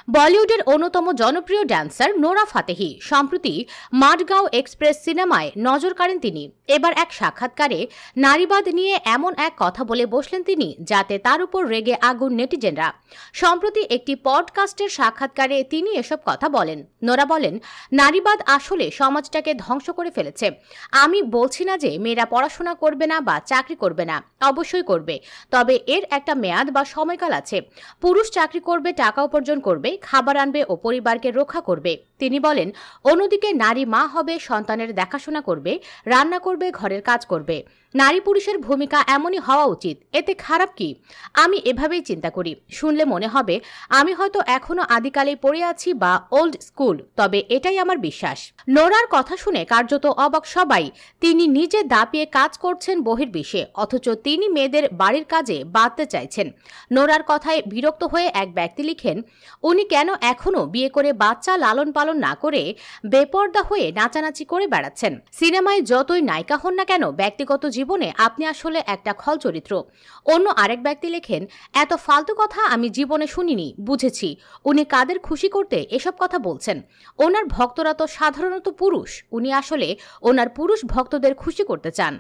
বলিউডের অন্যতম জনপ্রিয় ড্যান্সার নোরা ফাতেহি সম্প্রতি মাডগাঁও এক্সপ্রেস সিনেমায় নজর কাড়েন তিনি। এবার এক সাক্ষাৎকারে নারীবাদ নিয়ে এমন এক কথা বলে বসলেন তিনি, যাতে তার উপর রেগে আগুন নেটিজেনরা। সম্প্রতি একটি পডকাস্টের সাক্ষাৎকারে তিনি এসব কথা বলেন। নোরা বলেন, নারীবাদ আসলে সমাজটাকে ধ্বংস করে ফেলেছে। আমি বলছি না যে মেয়েরা পড়াশোনা করবে না বা চাকরি করবে না, অবশ্যই করবে, তবে এর একটা মেয়াদ বা সময়কাল আছে। পুরুষ চাকরি করবে, টাকা উপার্জন করবে, খাবার আনবে ও পরিবারকে রক্ষা করবে। তিনি বলেন, অন্যদিকে নারী মা হবে, সন্তানের দেখাশোনা করবে, রান্না করবে, ঘরের কাজ করবে। নারী পুরুষের ভূমিকা এমনই হওয়া উচিত, এতে খারাপ কি? আমি এভাবেই চিন্তা করি। শুনলে মনে হবে আমি হয়তো এখনো আদিকালে পড়ে আছি বা ওল্ড স্কুল, তবে এটাই আমার বিশ্বাস। নোরার কথা শুনে কার্যত অবাক সবাই। তিনি নিজে দাপিয়ে কাজ করছেন বহির্বিশ্বে, অথচ তিনি মেয়েদের বাড়ির কাজে বাঁধতে চাইছেন। নোরার কথায় বিরক্ত হয়ে এক ব্যক্তি লিখেন, উনি কেন এখনো বিয়ে করে বাচ্চা লালন পালন না করে বেপর্দা হয়ে নাচানাচি করে বেড়াচ্ছেন? সিনেমায় যতই নায়িকা হন না কেন, ব্যক্তিগত জীবনে আপনি আসলে একটা খল চরিত্র। অন্য আরেক ব্যক্তি লেখেন, এত ফালতু কথা আমি জীবনে শুনিনি, বুঝেছি উনি কাদের খুশি করতে এসব কথা বলছেন। ওনার ভক্তরা তো সাধারণত পুরুষ, উনি আসলে ওনার পুরুষ ভক্তদের খুশি করতে চান।